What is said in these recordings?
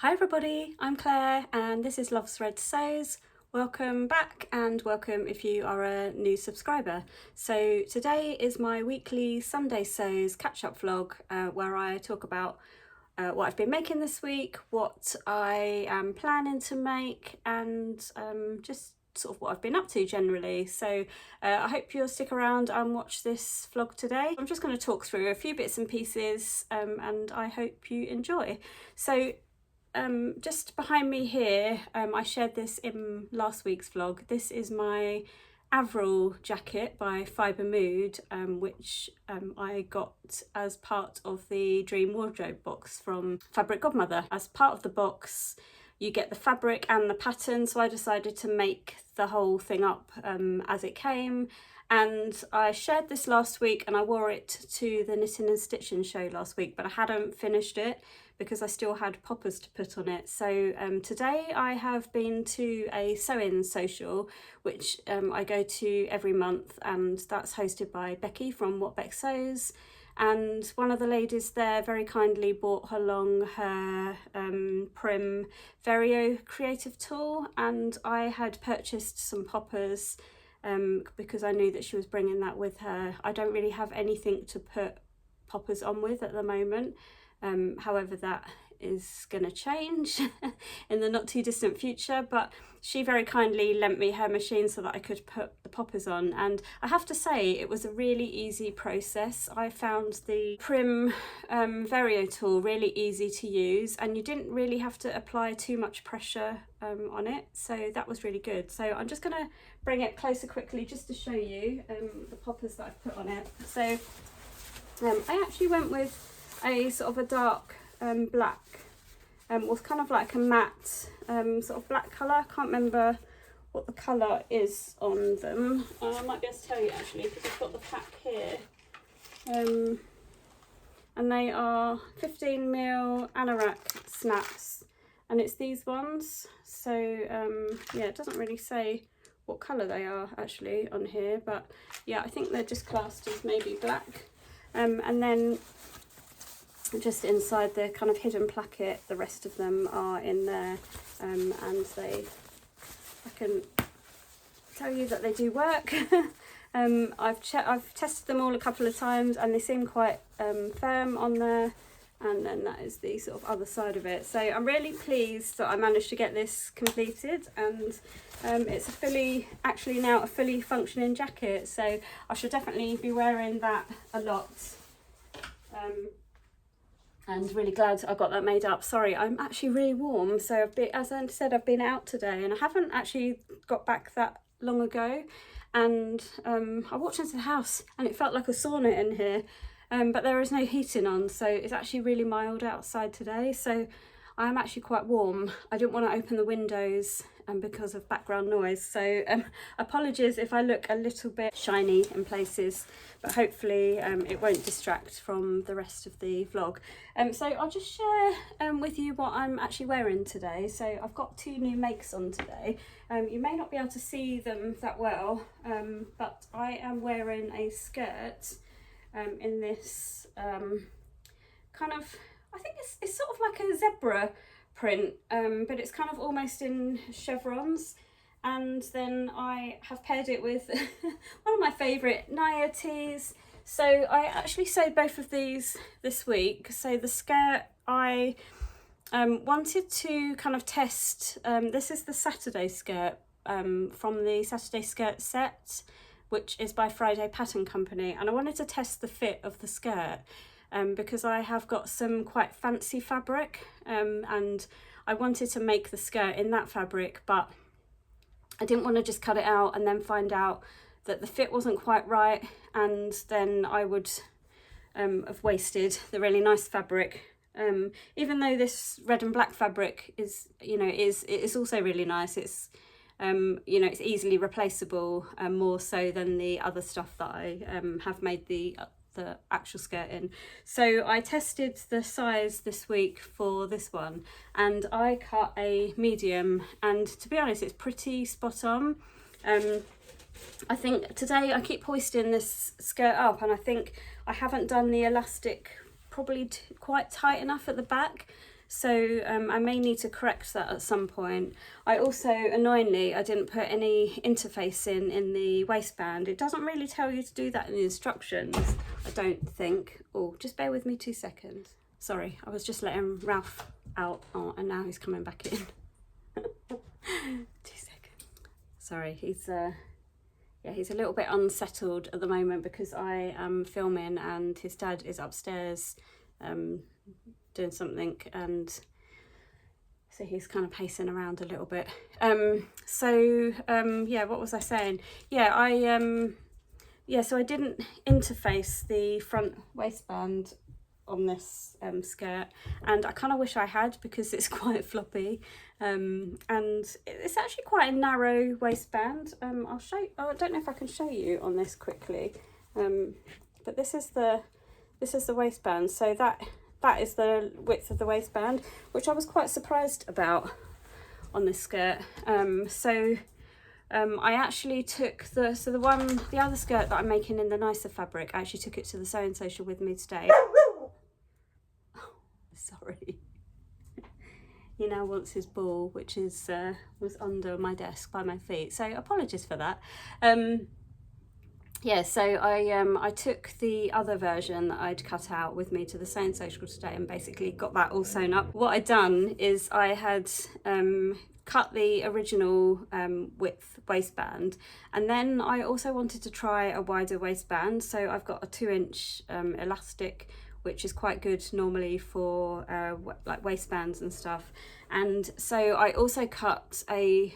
Hi everybody, I'm Claire and this is Love's Red Sews. Welcome back and welcome if you are a new subscriber. So today is my weekly Sunday Sews catch-up vlog where I talk about what I've been making this week, what I am planning to make, and just sort of what I've been up to generally. So I hope you'll stick around and watch this vlog today. I'm just going to talk through a few bits and pieces and I hope you enjoy. So just behind me here, I shared this in last week's vlog. This is my Avril jacket by Fibre Mood, which I got as part of the Dream Wardrobe box from Fabric Godmother. As part of the box you get the fabric and the pattern, so I decided to make the whole thing up as it came. And I shared this last week and I wore it to the knitting and stitching show last week, but I hadn't finished it because I still had poppers to put on it. So today I have been to a sewing social, which I go to every month, and that's hosted by Becky from What Beck Sews. And one of the ladies there very kindly brought along her Prim Verio creative tool, and I had purchased some poppers because I knew that she was bringing that with her. I don't really have anything to put poppers on with at the moment. However, that is going to change in the not too distant future, but she very kindly lent me her machine so that I could put the poppers on, and I have to say it was a really easy process. I found the Prim Verio tool really easy to use, and you didn't really have to apply too much pressure on it, so that was really good. So I'm just going to bring it closer quickly just to show you the poppers that I've put on it. So I actually went with a sort of a dark black, was kind of like a matte sort of black colour. I can't remember what the colour is on them. I might be able to tell you actually because I've got the pack here. And they are 15mm anorak snaps, and it's these ones. So yeah, it doesn't really say what colour they are actually on here, but yeah, I think they're just classed as maybe black. And then just inside the kind of hidden placket, the rest of them are in there, and I can tell you that they do work. I've tested them all a couple of times and they seem quite firm on there, and then that is the sort of other side of it. So I'm really pleased that I managed to get this completed, and it's actually now a fully functioning jacket, so I should definitely be wearing that a lot. And really glad I got that made up. Sorry, I'm actually really warm. So as I said, I've been out today and I haven't actually got back that long ago. And I walked into the house and it felt like a sauna in here, but there is no heating on. So it's actually really mild outside today. So I am actually quite warm. I didn't want to open the windows because of background noise. So apologies if I look a little bit shiny in places, but hopefully it won't distract from the rest of the vlog. So I'll just share with you what I'm actually wearing today. So I've got two new makes on today. You may not be able to see them that well, but I am wearing a skirt in this kind of, I think it's sort of like a zebra print, but it's kind of almost in chevrons. And then I have paired it with one of my favourite Naya Tees. So I actually sewed both of these this week. So the skirt I wanted to kind of test, this is the Saturday skirt from the Saturday skirt set, which is by Friday Pattern Company, and I wanted to test the fit of the skirt because I have got some quite fancy fabric, and I wanted to make the skirt in that fabric, but I didn't want to just cut it out and then find out that the fit wasn't quite right, and then I would have wasted the really nice fabric. Even though this red and black fabric is, it's also really nice. It's it's easily replaceable, more so than the other stuff that I have made the actual skirt in. So I tested the size this week for this one and I cut a medium, and to be honest it's pretty spot on. I think today I keep hoisting this skirt up and I think I haven't done the elastic probably quite tight enough at the back, so I may need to correct that at some point. I also, annoyingly, I didn't put any interface in the waistband. It doesn't really tell you to do that in the instructions, I don't think. Oh, just bear with me 2 seconds. Sorry, I was just letting Ralph out. Oh, and now he's coming back in. 2 seconds. Sorry, he's yeah, he's a little bit unsettled at the moment because I am filming and his dad is upstairs doing something, and so he's kind of pacing around a little bit. Yeah, what was I saying? Yeah, so I didn't interface the front waistband on this skirt, and I kind of wish I had because it's quite floppy, and it's actually quite a narrow waistband. I'll show you, I don't know if I can show you on this quickly, but this is the waistband. So that is the width of the waistband, which I was quite surprised about on this skirt. I actually took the other skirt that I'm making in the nicer fabric. I actually took it to the sewing social with me today. Sorry. He now wants his ball, which is was under my desk by my feet. So apologies for that. Yeah, so I took the other version that I'd cut out with me to the sewing social today and basically got that all sewn up. What I'd done is I had cut the original width waistband, and then I also wanted to try a wider waistband. So I've got a 2-inch elastic, which is quite good normally for like waistbands and stuff. And so I also cut a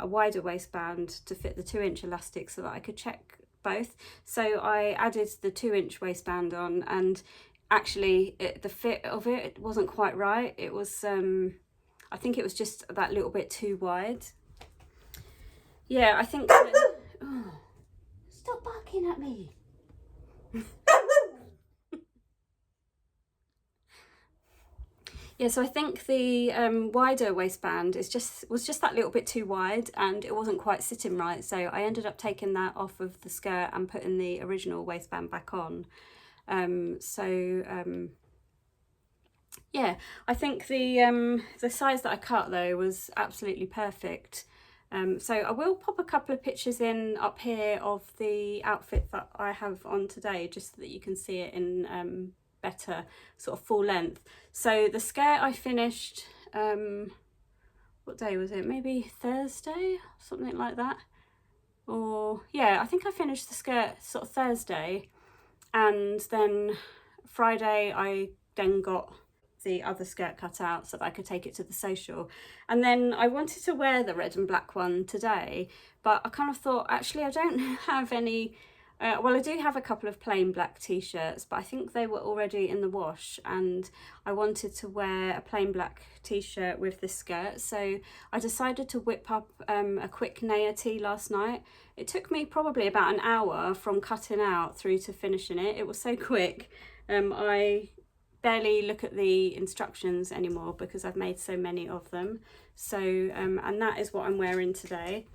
wider waistband to fit the 2-inch elastic so that I could check both. So I added the 2-inch waistband on, and actually the fit of it wasn't quite right. It was I think it was just that little bit too wide. Yeah, I think that, oh, stop barking at me. Yeah, so I think the wider waistband was just that little bit too wide, and it wasn't quite sitting right. So I ended up taking that off of the skirt and putting the original waistband back on. Yeah, I think the size that I cut though was absolutely perfect. So I will pop a couple of pictures in up here of the outfit that I have on today, just so that you can see it in better sort of full length. So the skirt I finished, what day was it? Maybe Thursday, something like that. Or yeah, I think I finished the skirt sort of Thursday, and then Friday I then got the other skirt cut out so that I could take it to the social. And then I wanted to wear the red and black one today, but I kind of thought, actually I don't have any, well, I do have a couple of plain black t-shirts, but I think they were already in the wash, and I wanted to wear a plain black t-shirt with this skirt. So I decided to whip up a quick Naya Tee last night. It took me probably about an hour from cutting out through to finishing it. It was so quick. I barely look at the instructions anymore because I've made so many of them. So and that is what I'm wearing today.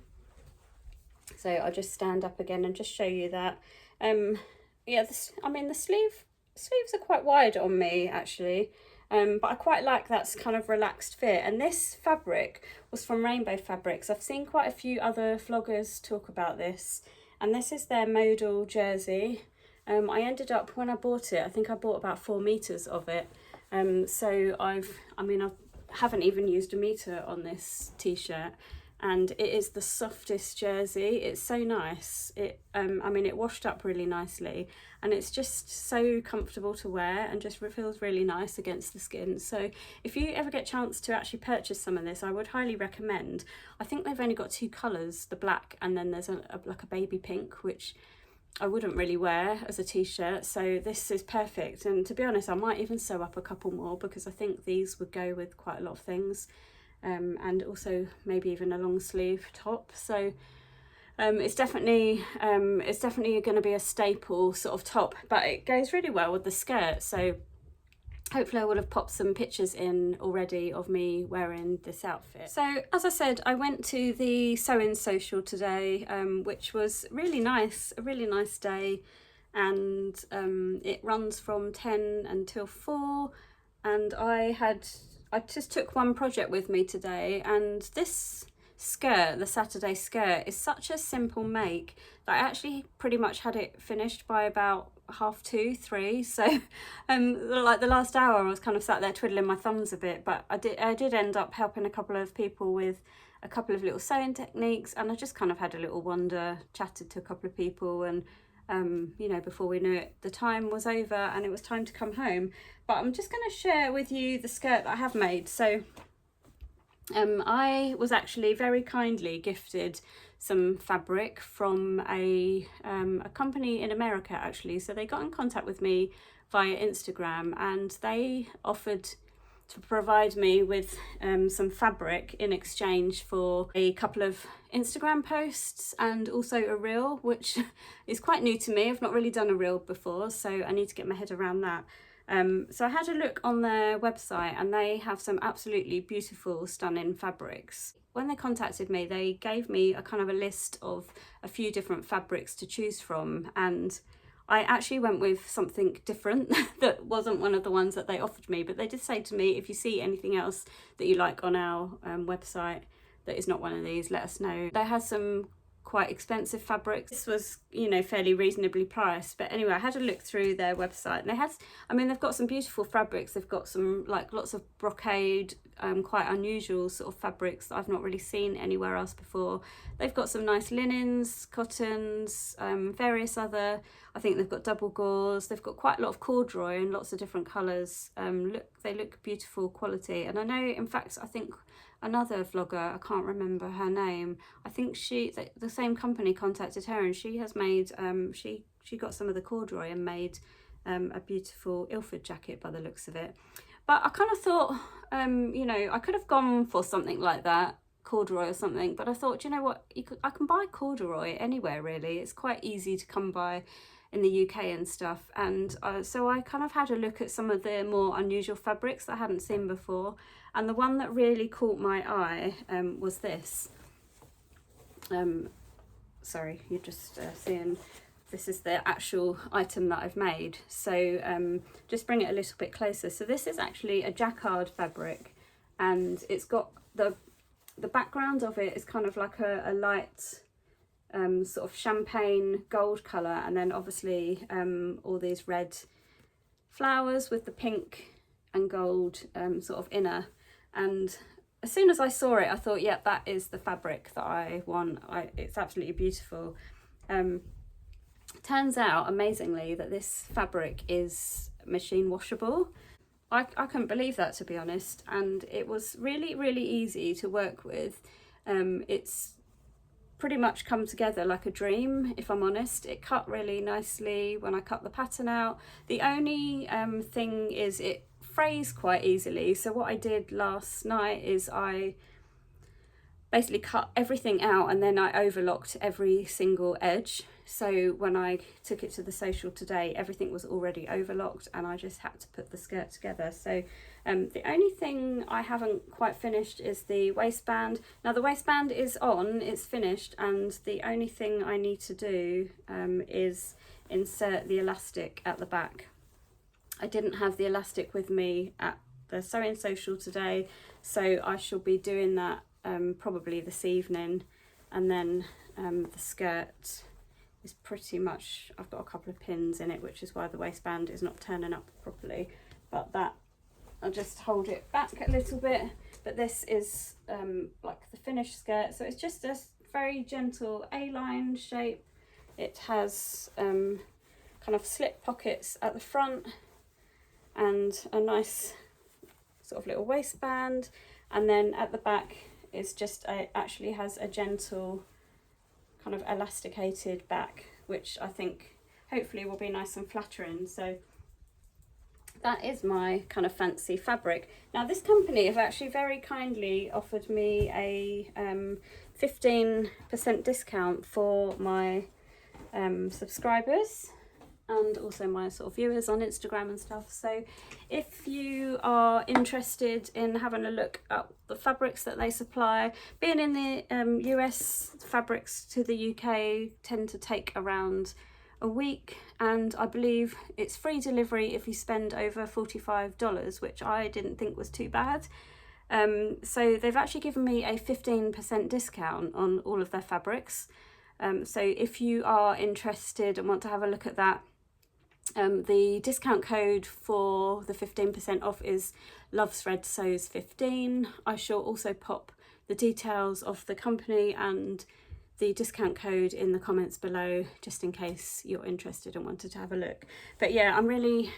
So I'll just stand up again and just show you that. Yeah, I mean the sleeves are quite wide on me actually, but I quite like that kind of relaxed fit. And this fabric was from Rainbow Fabrics. I've seen quite a few other vloggers talk about this, and this is their modal jersey. I ended up, when I bought it, I think I bought about 4 meters of it. So I haven't even used a meter on this t-shirt, and it is the softest jersey. It's so nice. It washed up really nicely, and it's just so comfortable to wear and just feels really nice against the skin. So if you ever get a chance to actually purchase some of this, I would highly recommend. I think they've only got 2 colours, the black, and then there's like a baby pink, which I wouldn't really wear as a t-shirt, so this is perfect. And to be honest, I might even sew up a couple more because I think these would go with quite a lot of things, and also maybe even a long sleeve top. So it's definitely going to be a staple sort of top, but it goes really well with the skirt. So hopefully I will have popped some pictures in already of me wearing this outfit. So as I said, I went to the sewing social today, which was really nice, a really nice day. And it runs from 10 until 4. And I had I just took one project with me today, and this skirt, the Saturday skirt, is such a simple make that I actually pretty much had it finished by about 2:30, 3. So like the last hour I was kind of sat there twiddling my thumbs a bit, but I did end up helping a couple of people with a couple of little sewing techniques, and I just kind of had a little wander, chatted to a couple of people, and you know, before we knew it, the time was over and it was time to come home. But I'm just going to share with you the skirt that I have made. So I was actually very kindly gifted some fabric from a company in America, actually. So they got in contact with me via Instagram, and they offered to provide me with some fabric in exchange for a couple of Instagram posts and also a reel, which is quite new to me. I've not really done a reel before, so I need to get my head around that. So I had a look on their website, and they have some absolutely beautiful, stunning fabrics. When they contacted me, they gave me a kind of a list of a few different fabrics to choose from, and I actually went with something different that wasn't one of the ones that they offered me, but they did say to me, if you see anything else that you like on our website that is not one of these, let us know. They had some quite expensive fabrics. This was, you know, fairly reasonably priced, but anyway, I had a look through their website, and they had, I mean, they've got some beautiful fabrics. They've got some like lots of brocade, quite unusual sort of fabrics that I've not really seen anywhere else before. They've got some nice linens, cottons, various other, I think they've got double gauze. They've got quite a lot of corduroy in lots of different colours. They look beautiful quality, and I know, in fact, I think another vlogger, I can't remember her name, I think the same company contacted her, and she has made, she got some of the corduroy and made a beautiful Ilford jacket by the looks of it. But I kind of thought, you know, I could have gone for something like that, corduroy or something, but I thought, you know what, I can buy corduroy anywhere really. It's quite easy to come by in the UK and stuff, and so I kind of had a look at some of the more unusual fabrics that I hadn't seen before, and the one that really caught my eye was this. Sorry, you're just seeing, this is the actual item that I've made, so just bring it a little bit closer. So this is actually a jacquard fabric, and it's got the background of it is kind of like a light sort of champagne gold colour, and then obviously all these red flowers with the pink and gold sort of inner. And as soon as I saw it, I thought, yeah, that is the fabric that I want. It's absolutely beautiful. Turns out, amazingly, that this fabric is machine washable. I couldn't believe that, to be honest, and it was really, really easy to work with. It's pretty much come together like a dream, if I'm honest. It cut really nicely when I cut the pattern out. The only thing is it frays quite easily, so what I did last night is I basically cut everything out, and then I overlocked every single edge. So when I took it to the social today, everything was already overlocked, and I just had to put the skirt together. So the only thing I haven't quite finished is the waistband. Now the waistband is on, it's finished, and the only thing I need to do is insert the elastic at the back. I didn't have the elastic with me at the sewing social today, so I shall be doing that probably this evening. And then the skirt is pretty much, I've got a couple of pins in it, which is why the waistband is not turning up properly, but that, I'll just hold it back a little bit. But this is like the finished skirt, so it's just a very gentle A-line shape. It has kind of slip pockets at the front and a nice sort of little waistband, and then at the back it's just actually has a gentle kind of elasticated back, which I think hopefully will be nice and flattering. So that is my kind of fancy fabric. Now this company have actually very kindly offered me a 15% discount for my subscribers and also my sort of viewers on Instagram and stuff. So if you are interested in having a look at the fabrics that they supply, being in the US, fabrics to the UK tend to take around a week, and I believe it's free delivery if you spend over $45, which I didn't think was too bad. So they've actually given me a 15% discount on all of their fabrics. So if you are interested and want to have a look at that, the discount code for the 15% off is lovesredsews15. I shall also pop the details of the company and the discount code in the comments below, just in case you're interested and wanted to have a look. But yeah, I'm really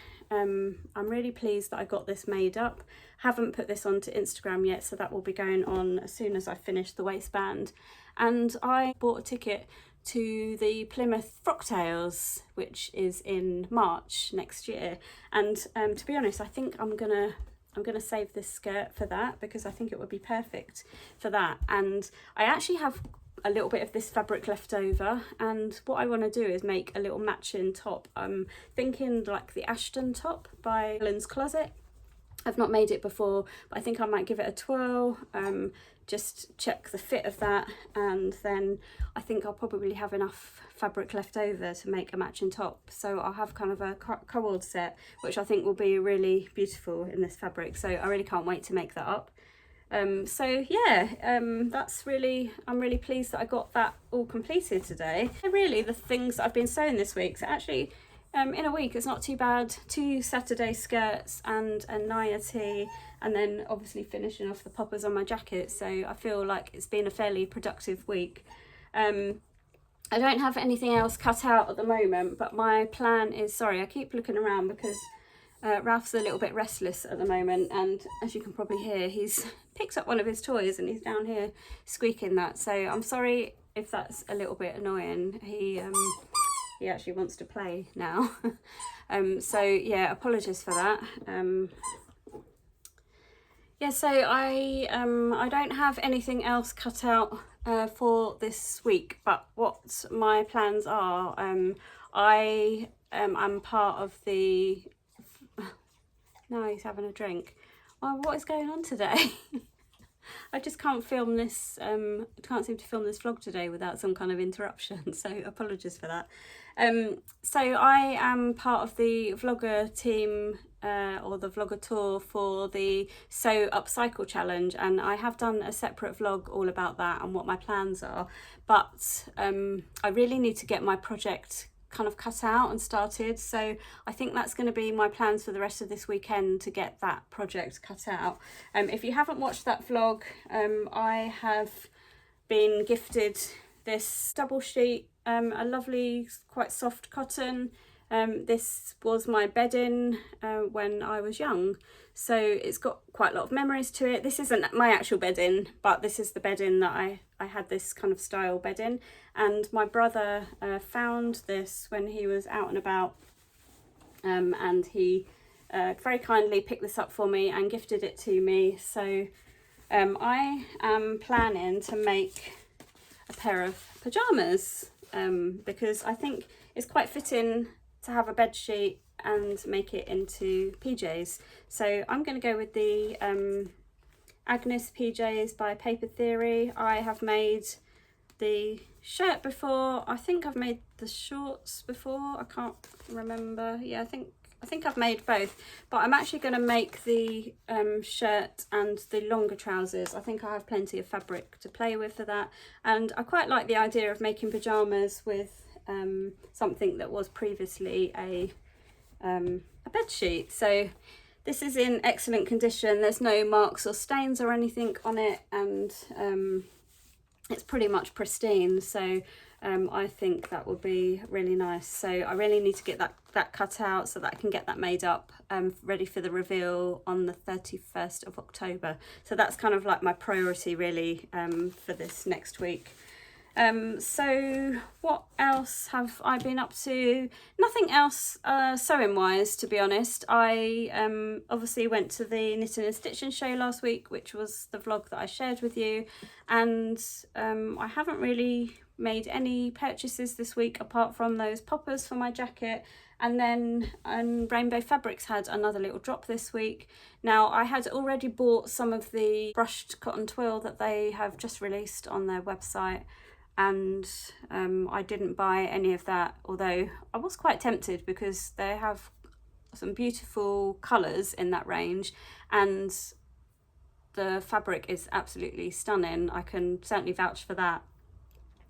pleased that I got this made up. Haven't put this onto Instagram yet, so that will be going on as soon as I finish the waistband. And I bought a ticket to the Plymouth Frocktails, which is in March next year. And to be honest, I think I'm gonna save this skirt for that, because I think it would be perfect for that. And I actually have a little bit of this fabric left over, and what I want to do is make a little matching top. I'm thinking like the Ashton top by Helen's Closet. I've not made it before, but I think I might give it a twirl, just check the fit of that, and then I think I'll probably have enough fabric left over to make a matching top. So I'll have kind of a cord set, which I think will be really beautiful in this fabric. So I really can't wait to make that up. So yeah, I'm really pleased that I got that all completed today. Really, the things that I've been sewing this week, so actually in a week it's not too bad. 2 Saturday skirts and a Naya Tee, and then obviously finishing off the poppers on my jacket. So I feel like it's been a fairly productive week. I don't have anything else cut out at the moment, but my plan is, sorry, I keep looking around because Ralph's a little bit restless at the moment, and as you can probably hear, he's picked up one of his toys and he's down here squeaking that. So I'm sorry if that's a little bit annoying. He actually wants to play now. So yeah, apologies for that. Yeah, so I don't have anything else cut out for this week, but what my plans are, I'm part of the... No, he's having a drink. Well, what is going on today? I just can't film this, can't seem to film this vlog today without some kind of interruption, so apologies for that. So I am part of the vlogger team, or the vlogger tour for the Sew Upcycle challenge, and I have done a separate vlog all about that and what my plans are, but I really need to get my project kind of cut out and started. So I think that's going to be my plans for the rest of this weekend, to get that project cut out. If you haven't watched that vlog, I have been gifted this double sheet, a lovely quite soft cotton. This was my bedding when I was young, so it's got quite a lot of memories to it. This isn't my actual bedding, but this is the bedding that I had this kind of style bedding, and my brother found this when he was out and about, and he very kindly picked this up for me and gifted it to me. So I am planning to make a pair of pyjamas, because I think it's quite fitting to have a bed sheet and make it into PJs. So I'm going to go with the Agnes PJs by Paper Theory. I have made the shirt before. I think I've made the shorts before. I can't remember. Yeah, I think I've made both, but I'm actually going to make the shirt and the longer trousers. I think I have plenty of fabric to play with for that, and I quite like the idea of making pyjamas with something that was previously a bed sheet. So this is in excellent condition. There's no marks or stains or anything on it, and it's pretty much pristine. So I think that would be really nice. So I really need to get that cut out so that I can get that made up, ready for the reveal on the 31st of October. So that's kind of like my priority really, for this next week. So what else have I been up to? Nothing else sewing wise, to be honest. I obviously went to the Knitting and Stitching show last week, which was the vlog that I shared with you, and I haven't really made any purchases this week apart from those poppers for my jacket. And then Rainbow Fabrics had another little drop this week. Now, I had already bought some of the brushed cotton twill that they have just released on their website. and I didn't buy any of that, although I was quite tempted because they have some beautiful colours in that range, and the fabric is absolutely stunning. I can certainly vouch for that.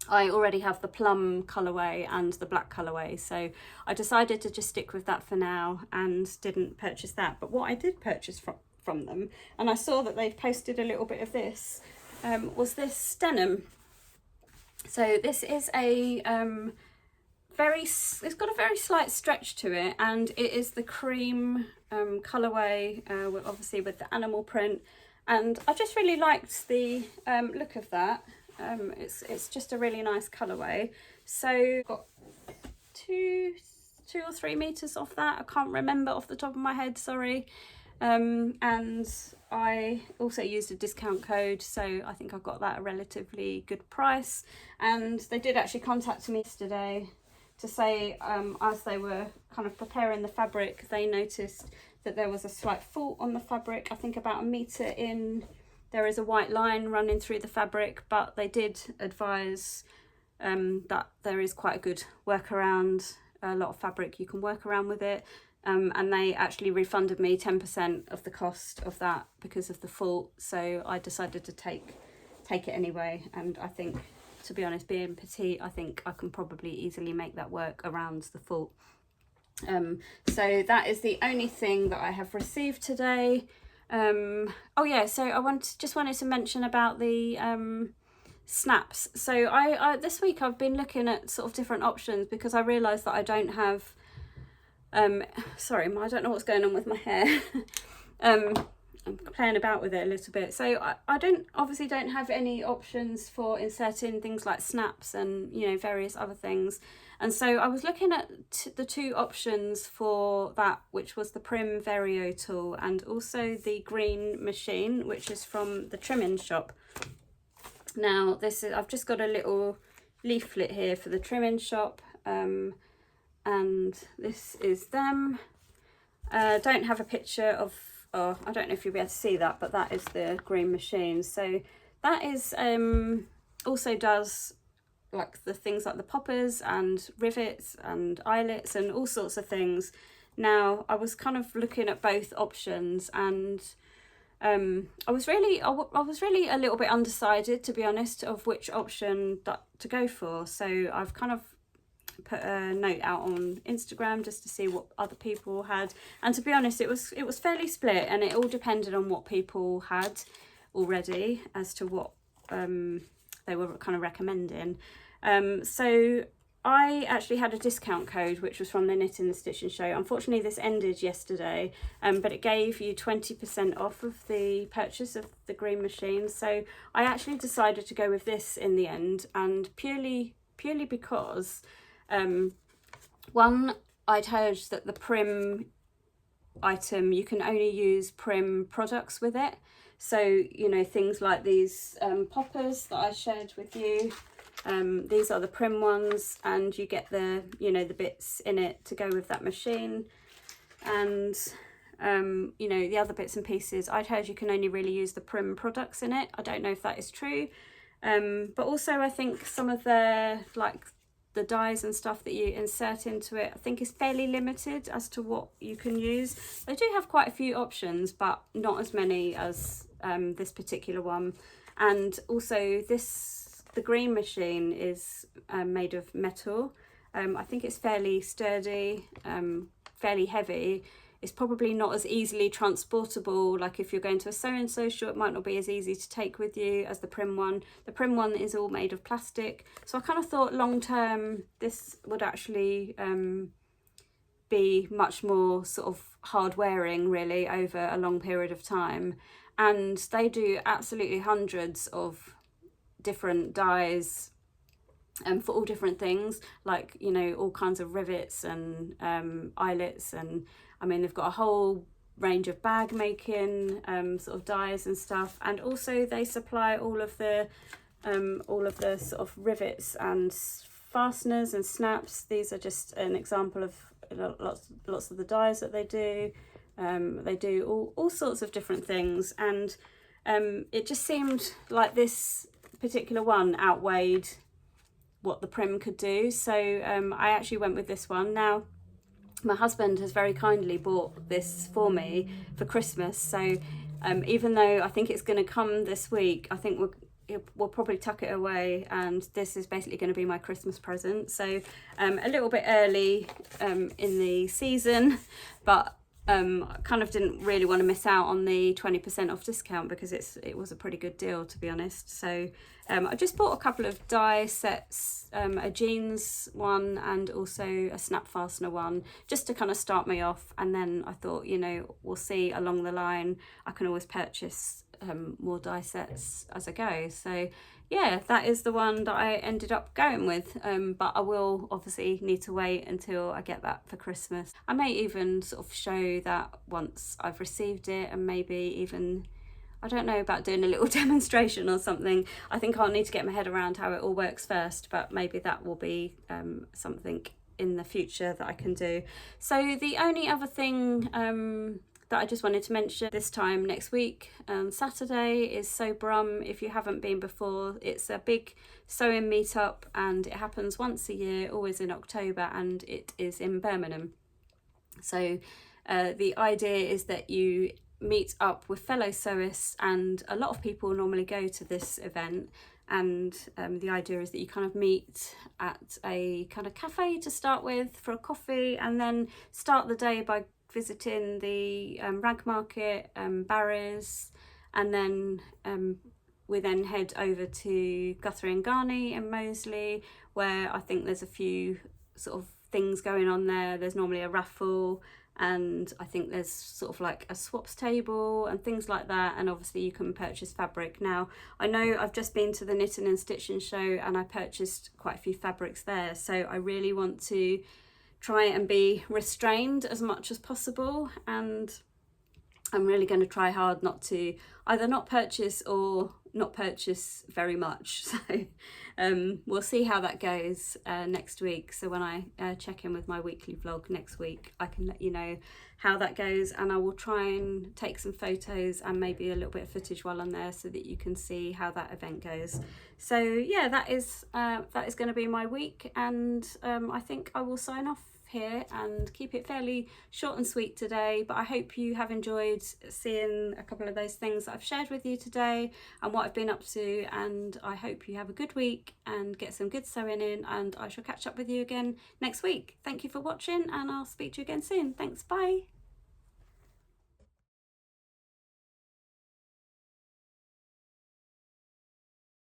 I already have the plum colourway and the black colourway, so I decided to just stick with that for now and didn't purchase that. But what I did purchase from them, and I saw that they've posted a little bit of this, was this denim. So this is a it's got a very slight stretch to it, and it is the cream colourway, obviously with the animal print, and I just really liked the look of that. It's just a really nice colourway. So got two or 3 meters off that. I can't remember off the top of my head, sorry. And I also used a discount code, so I think I got that at a relatively good price. And they did actually contact me yesterday to say, as they were kind of preparing the fabric, they noticed that there was a slight fault on the fabric. I think about 1 meter in, there is a white line running through the fabric, but they did advise that there is quite a good workaround, a lot of fabric you can work around with it. And they actually refunded me 10% of the cost of that because of the fault. So I decided to take it anyway. And I think, to be honest, being petite, I think I can probably easily make that work around the fault. So that is the only thing that I have received today. Oh yeah, so I just wanted to mention about the snaps. So I this week I've been looking at sort of different options because I realised that I don't have sorry, I don't know what's going on with my hair. I'm playing about with it a little bit. So I obviously don't have any options for inserting things like snaps and, you know, various other things. And so I was looking at the 2 options for that, which was the Prim Vario tool and also the green machine, which is from the trimming shop. Now I've just got a little leaflet here for the trimming shop. And this is them. Don't have a picture of, I don't know if you'll be able to see that, but that is the green machine. So that is also does like the things like the poppers and rivets and eyelets and all sorts of things. Now I was kind of looking at both options, and I was really a little bit undecided, to be honest, of which option to go for. So I've kind of put a note out on Instagram just to see what other people had, and to be honest, it was fairly split, and it all depended on what people had already as to what they were kind of recommending. So I actually had a discount code which was from the Knitting and Stitching Show. Unfortunately this ended yesterday, but it gave you 20% off of the purchase of the green machine. So I actually decided to go with this in the end, and purely because one, I'd heard that the Prim item, you can only use Prim products with it. So, you know, things like these poppers that I shared with you, these are the Prim ones, and you get the, you know, the bits in it to go with that machine. And, you know, the other bits and pieces, I'd heard you can only really use the Prim products in it. I don't know if that is true. But also I think some of their, like, the dyes and stuff that you insert into it, I think is fairly limited as to what you can use. They do have quite a few options, but not as many as this particular one. And also the green machine is made of metal. I think it's fairly sturdy, fairly heavy. It's probably not as easily transportable, like if you're going to a sewing social, it might not be as easy to take with you as the Prim one. The Prim one is all made of plastic. So I kind of thought long term this would actually be much more sort of hard wearing really over a long period of time. And they do absolutely hundreds of different dyes for all different things, like, you know, all kinds of rivets and eyelets, and I mean they've got a whole range of bag making sort of dyes and stuff. And also they supply all of the sort of rivets and fasteners and snaps. These are just an example of lots of the dyes that they do. They do all sorts of different things, and it just seemed like this particular one outweighed what the prim could do. So I actually went with this one. Now, my husband has very kindly bought this for me for Christmas. So even though I think it's going to come this week, I think we'll probably tuck it away, and this is basically going to be my Christmas present. So a little bit early in the season, but I kind of didn't really want to miss out on the 20% off discount because it was a pretty good deal, to be honest. So I just bought a couple of die sets, a jeans one and also a snap fastener one, just to kind of start me off. And then I thought, you know, we'll see along the line, I can always purchase more die sets as I go. So yeah, that is the one that I ended up going with, but I will obviously need to wait until I get that for Christmas. I may even sort of show that once I've received it, and maybe even, I don't know about doing a little demonstration or something. I think I'll need to get my head around how it all works first, but maybe that will be something in the future that I can do. So the only other thing that I just wanted to mention this time next week, Saturday, is Sew Brum. If you haven't been before, it's a big sewing meetup and it happens once a year, always in October, and it is in Birmingham. So the idea is that you meet up with fellow sewists, and a lot of people normally go to this event, and the idea is that you kind of meet at a kind of cafe to start with for a coffee, and then start the day by visiting the rag market, Barry's, and then we then head over to Guthrie and Garney in Moseley, where I think there's a few sort of things going on there. There's normally a raffle, and I think there's sort of like a swaps table and things like that, and obviously you can purchase fabric. Now, I know I've just been to the Knitting and Stitching show and I purchased quite a few fabrics there, so I really want to try and be restrained as much as possible, and I'm really going to try hard not to either not purchase or not purchase very much. So we'll see how that goes next week. So when I check in with my weekly vlog next week, I can let you know how that goes, and I will try and take some photos and maybe a little bit of footage while I'm there so that you can see how that event goes. So yeah, that is going to be my week, and I think I will sign off here and keep it fairly short and sweet today, but I hope you have enjoyed seeing a couple of those things that I've shared with you today and what I've been up to, and I hope you have a good week and get some good sewing in, and I shall catch up with you again next week. Thank you for watching, and I'll speak to you again soon. Thanks, bye.